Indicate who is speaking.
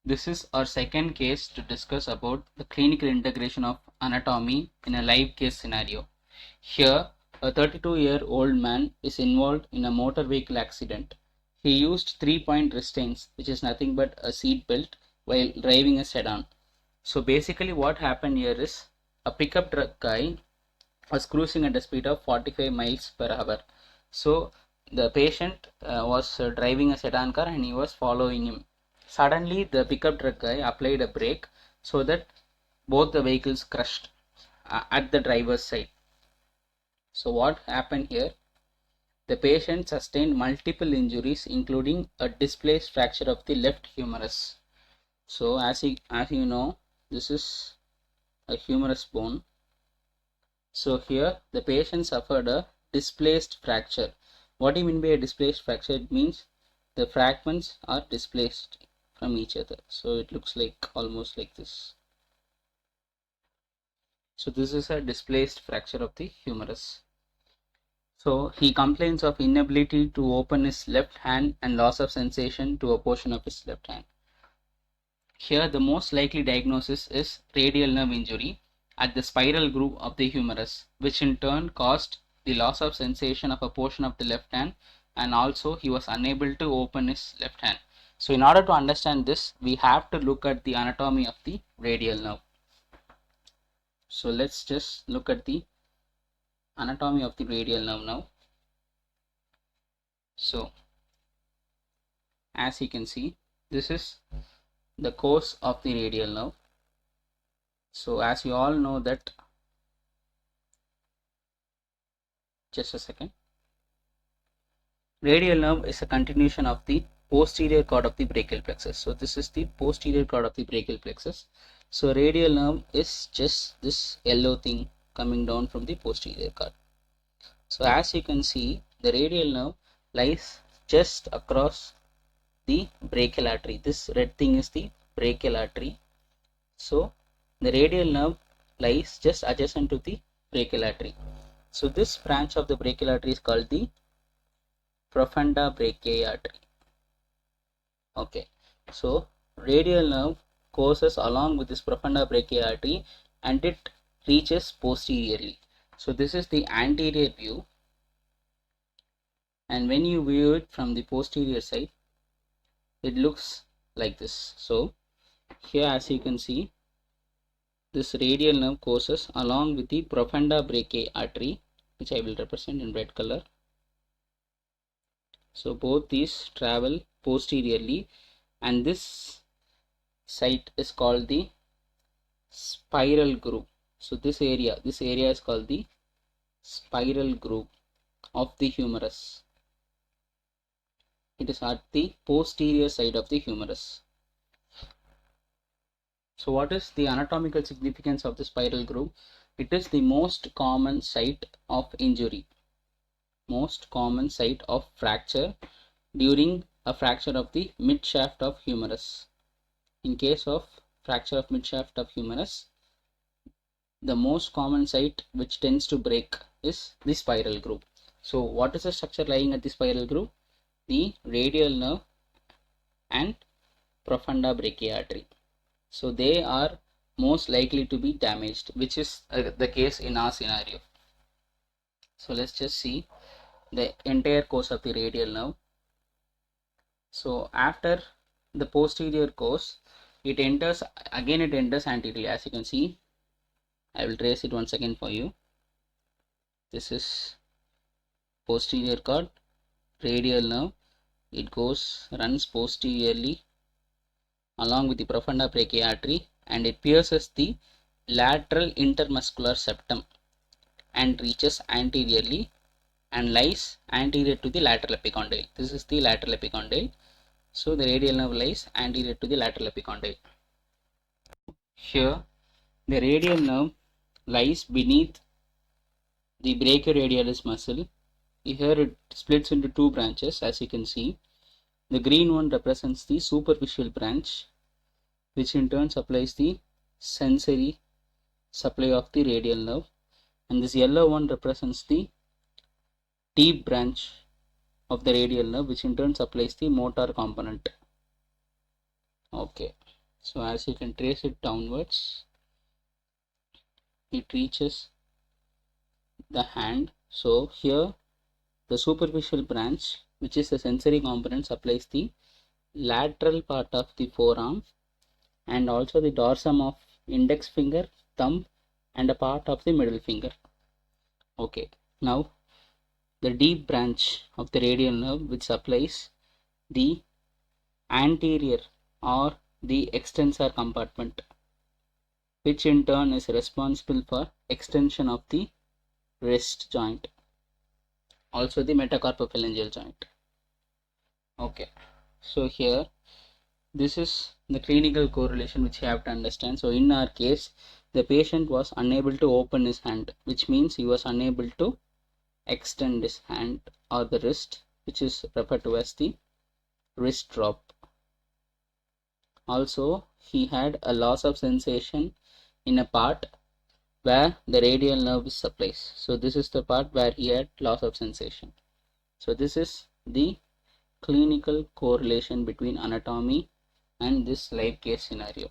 Speaker 1: This is our second case to discuss about the clinical integration of anatomy in a live case scenario. Here, a 32-year-old man is involved in a motor vehicle accident. He used 3-point restraints, which is nothing but a seat belt, while driving a sedan. So basically what happened here is a pickup truck guy was cruising at a speed of 45 miles per hour. So the patient was driving a sedan car and he was following him. Suddenly the pickup truck guy applied a brake so that both the vehicles crushed at the driver's side. So what happened here? The patient sustained multiple injuries including a displaced fracture of the left humerus. So as you know, this is a humerus bone. So here the patient suffered a displaced fracture. What do you mean by a displaced fracture? It means the fragments are displaced from each other. So it looks like almost like this. So this is a displaced fracture of the humerus. So he complains of inability to open his left hand and loss of sensation to a portion of his left hand. Here the most likely diagnosis is radial nerve injury at the spiral groove of the humerus, which in turn caused the loss of sensation of a portion of the left hand, and also he was unable to open his left hand. So in order to understand this, we have to look at the anatomy of the radial nerve. So let's just look at the anatomy of the radial nerve now. So as you can see, this is the course of the radial nerve. So as you all know that, just a second, radial nerve is a continuation of the posterior cord of the brachial plexus. So this is the posterior cord of the brachial plexus. So radial nerve is just this yellow thing coming down from the posterior cord. So as you can see, the radial nerve lies just across the brachial artery. This red thing is the brachial artery. So the radial nerve lies just adjacent to the brachial artery. So this branch of the brachial artery is called the profunda brachiae artery. Okay, so radial nerve courses along with this profunda brachiae artery and it reaches posteriorly. So this is the anterior view, and when you view it from the posterior side, it looks like this. So here as you can see, this radial nerve courses along with the profunda brachiae artery, which I will represent in red color. So both these travel posteriorly, and this site is called the spiral groove. So this area is called the spiral groove of the humerus. It is at the posterior side of the humerus. So what is the anatomical significance of the spiral groove? It is the most common site of injury, most common site of fracture during a fracture of the mid shaft of humerus. In case of fracture of mid shaft of humerus, the most common site which tends to break is the spiral groove. So what is the structure lying at the spiral groove? The radial nerve and profunda brachiae artery. So they are most likely to be damaged, which is the case in our scenario. So let's just see the entire course of the radial nerve. So after the posterior course, it enters anteriorly. As you can see, I will trace it once again for you. This is posterior cord, radial nerve. It runs posteriorly along with the profunda brachiae artery, and it pierces the lateral intermuscular septum and reaches anteriorly and lies anterior to the lateral epicondyle. This is the lateral epicondyle. So the radial nerve lies anterior to the lateral epicondyle. Here the radial nerve lies beneath the brachioradialis muscle. Here it splits into two branches, as you can see. The green one represents the superficial branch, which in turn supplies the sensory supply of the radial nerve, and this yellow one represents the deep branch of the radial nerve, which in turn supplies the motor component of Okay, so as you can trace it downwards, it reaches the hand. So here the superficial branch, which is the sensory component, supplies the lateral part of the forearm and also the dorsum of index finger, thumb, and a part of the middle finger. Okay, now the deep branch of the radial nerve, which supplies the anterior or the extensor compartment, which in turn is responsible for extension of the wrist joint, also the metacarpophalangeal joint. Okay, so here this is the clinical correlation which you have to understand. So in our case, the patient was unable to open his hand, which means he was unable to extend his hand or the wrist, which is referred to as the wrist drop. Also, he had a loss of sensation in a part where the radial nerve is supplies. So this is the part where he had loss of sensation. So this is the clinical correlation between anatomy and this live case scenario.